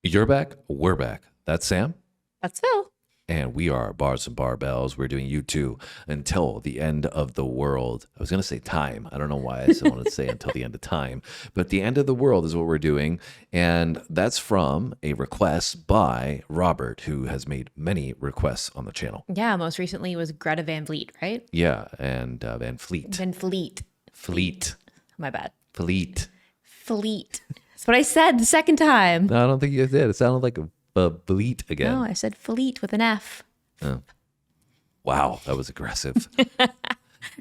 You're back. We're back. That's Sam. That's Phil. And we are Bars and Barbells. We're doing U2 until the end of the world. I was going to say time. I don't know why I still wanted to say until the end of time. But the end of the world is what we're doing. And that's from a request by Robert, who has made many requests on the channel. Yeah, most recently it was Greta Van Vliet, right? Yeah, and Van Fleet. Van Fleet. Fleet. My bad. Fleet. Fleet. That's what I said the second time. No, I don't think you did. It sounded like a Fleet again. No, I said Fleet with an F. Oh. Wow, that was aggressive.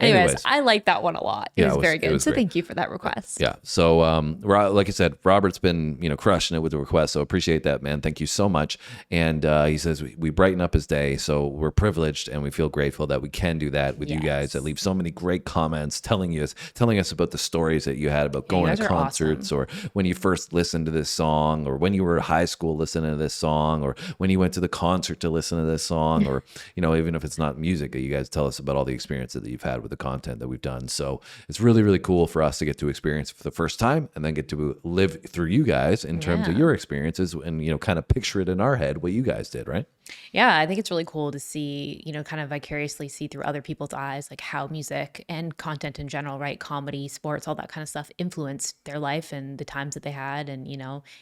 Anyways, I like that one a lot. It was very good. So great. thank you for that request. Yeah. So, like I said, Robert's been, crushing it with the request. So appreciate that, man. Thank you so much. And he says we brighten up his day. So we're privileged and we feel grateful that we can do that with you guys that leave so many great comments telling us about the stories that you had about going to concerts or when you first listened to this song or when you were in high school listening to this song or when you went to the concert to listen to this song or, even if it's not music, you guys tell us about all the experiences that you've had with the content that we've done. So it's really, really cool for us to get to experience for the first time and then get to live through you guys in terms of your experiences and, kind of picture it in our head what you guys did, right? Yeah, I think it's really cool to see, kind of vicariously see through other people's eyes, like how music and content in general, right? Comedy, sports, all that kind of stuff influenced their life and the times that they had and,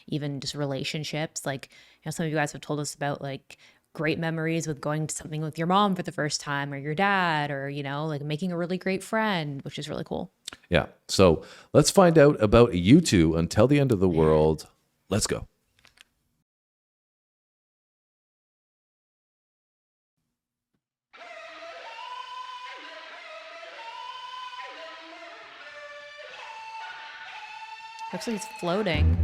even just relationships. Like, some of you guys have told us about like great memories with going to something with your mom for the first time or your dad or, like making a really great friend, which is really cool. Yeah. So let's find out about U2 until the end of the world. Let's go. Looks like it's floating.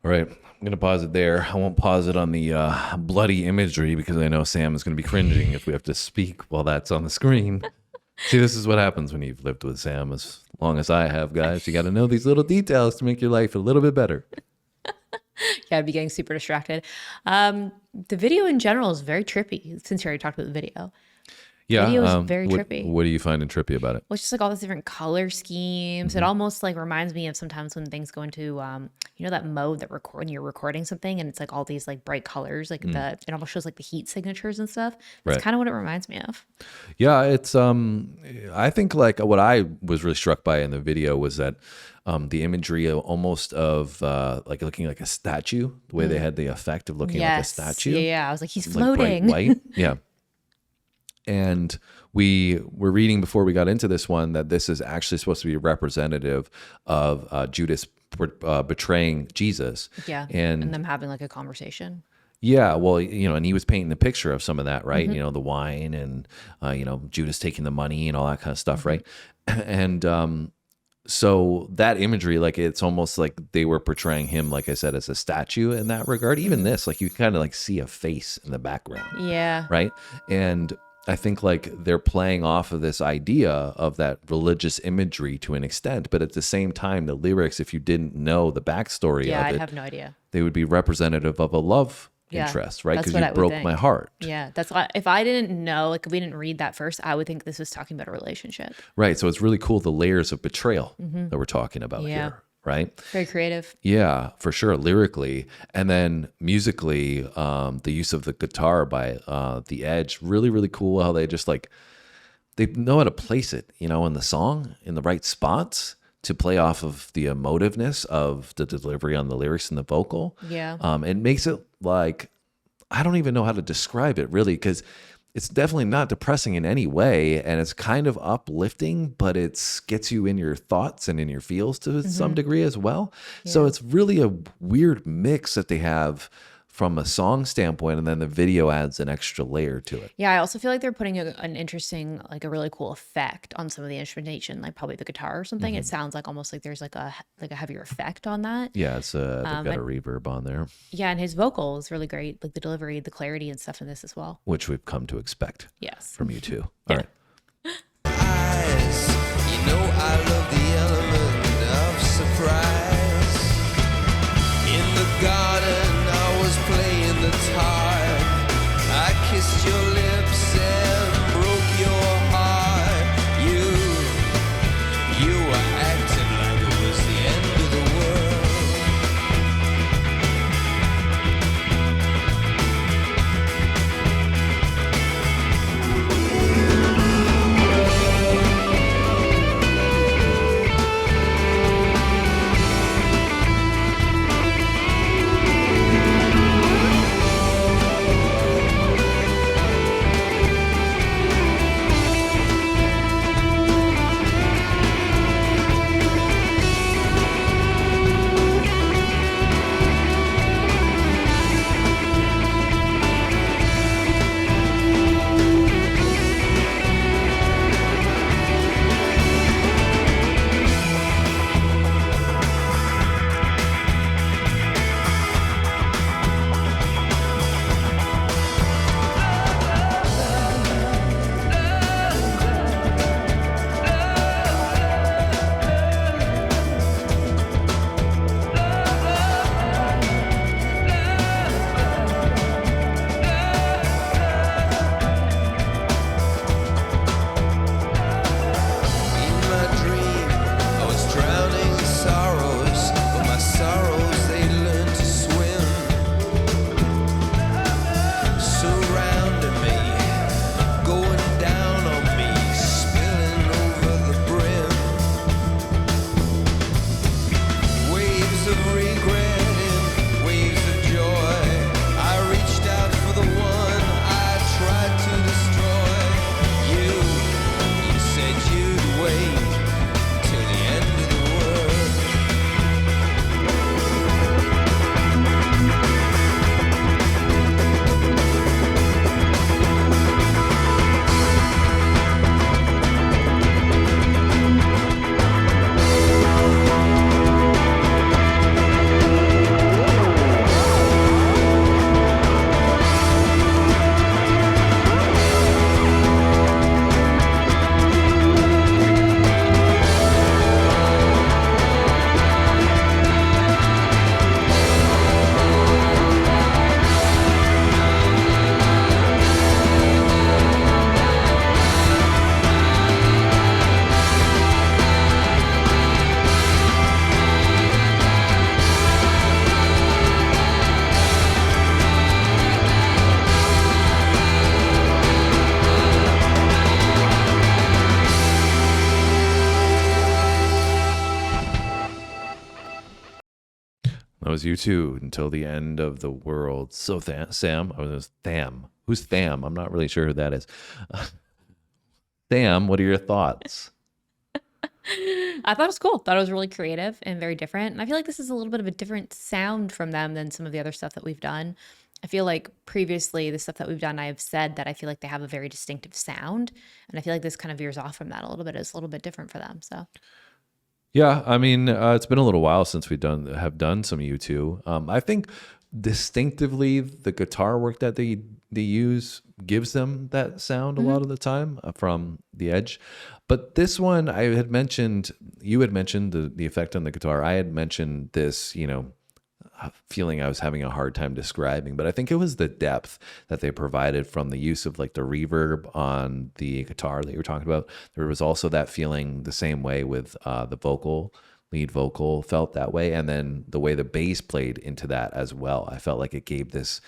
All right, I'm going to pause it there. I won't pause it on the bloody imagery because I know Sam is going to be cringing if we have to speak while that's on the screen. See, this is what happens when you've lived with Sam as long as I have, guys. You got to know these little details to make your life a little bit better. Yeah, I'd be getting super distracted. The video in general is very trippy, since you already talked about the video. Yeah. Video is very trippy. What do you find trippy about it? Well, it's just like all these different color schemes. It almost like reminds me of sometimes when things go into, that mode that when you're recording something and it's like all these like bright colors, like it almost shows like the heat signatures and stuff. That's Right. kind of what it reminds me of. Yeah, it's I think like what I was really struck by in the video was that the imagery almost of like looking like a statue, the way they had the effect of looking like a statue. Yeah. I was like, he's Like bright floating. white. Yeah. And we were reading before we got into this one that this is actually supposed to be representative of Judas betraying Jesus. Yeah. And And them having like a conversation. yeah, well, and he was painting a picture of some of that, right? The wine and, Judas taking the money and all that kind of stuff, right? And so that imagery, like it's almost like they were portraying him, like I said, as a statue in that regard. Even this, like you kind of like see a face in the background, Yeah. right? And I think like they're playing off of this idea of that religious imagery to an extent, but at the same time, the lyrics, if you didn't know the backstory Yeah, of I'd it, have no idea. they would be representative of a love Yeah, interest, right? that's Because what I you would broke think. my heart. Yeah, that's why if I didn't know, like if we didn't read that first, I would think this was talking about a relationship. Right. So it's really cool the layers of betrayal that we're talking about Yeah. here, right? Very creative. Yeah, for sure. Lyrically. And then musically, the use of the guitar by The Edge, really, really cool how they just like, they know how to place it, in the song, in the right spots to play off of the emotiveness of the delivery on the lyrics and the vocal. Yeah. It makes it like, I don't even know how to describe it really, because it's definitely not depressing in any way, and it's kind of uplifting, but it gets you in your thoughts and in your feels to some degree as well. So it's really a weird mix that they have from a song standpoint, and then the video adds an extra layer to it. Yeah, I also feel like they're putting an interesting, like a really cool effect on some of the instrumentation, like probably the guitar or something. It sounds like almost like there's like a heavier effect on that. Yeah, it's they've got a reverb on there, Yeah, and his vocal is really great, like the delivery, the clarity and stuff in this as well. which we've come to expect Yes. from you too. All right. Eyes, I love the element of surprise. In the garden, I was playing the tart. I kissed your lips and broke your heart. You were acting like it was the end of the world. was you too until the end of the world. So Sam, I was Tham. Who's Tham? I'm not really sure who that is. Tham, what are your thoughts? I thought it was cool. Thought it was really creative and very different. And I feel like this is a little bit of a different sound from them than some of the other stuff that we've done. I feel like previously the stuff that we've done, I have said that I feel like they have a very distinctive sound. And I feel like this kind of veers off from that a little bit. It's a little bit different for them. So Yeah, I mean, it's been a little while since we have done some U2. I think distinctively the guitar work that they use gives them that sound a lot of the time from the Edge. But this one, you had mentioned the effect on the guitar. I had mentioned this, feeling I was having a hard time describing, but I think it was the depth that they provided from the use of like the reverb on the guitar that you were talking about. There was also that feeling the same way with the lead vocal felt that way. And then the way the bass played into that as well. I felt like it gave this,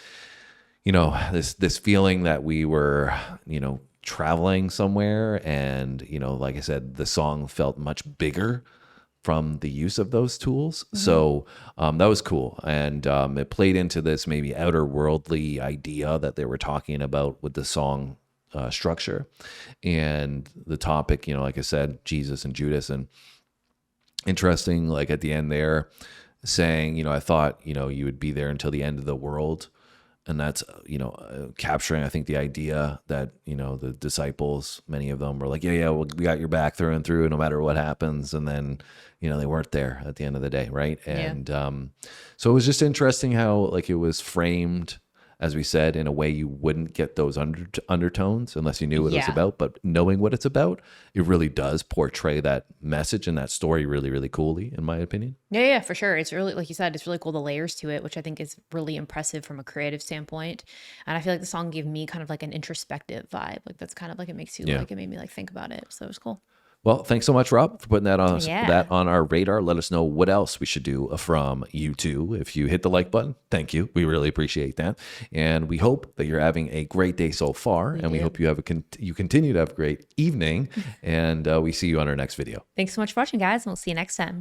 this feeling that we were, traveling somewhere. And, like I said, the song felt much bigger from the use of those tools. So that was cool. And it played into this maybe outer worldly idea that they were talking about with the song structure and the topic, like I said, Jesus and Judas. And interesting, like at the end there saying, I thought, you would be there until the end of the world. And that's, capturing, I think, the idea that, the disciples, many of them were like, yeah, well, we got your back through and through no matter what happens. And then, they weren't there at the end of the day. Right. And so it was just interesting how like it was framed, as we said, in a way you wouldn't get those undertones unless you knew what it was about. But knowing what it's about, it really does portray that message and that story really, really coolly, in my opinion. Yeah, for sure. It's really, like you said, it's really cool, the layers to it, which I think is really impressive from a creative standpoint. And I feel like the song gave me kind of like an introspective vibe. Like that's kind of like, it makes you like, it made me like think about it. So it was cool. Well, thanks so much, Rob, for putting that on our radar. Let us know what else we should do from U2. If you hit the like button, thank you. We really appreciate that. And we hope that you're having a great day so far. We hope you continue to have a great evening. And we see you on our next video. Thanks so much for watching, guys. And we'll see you next time.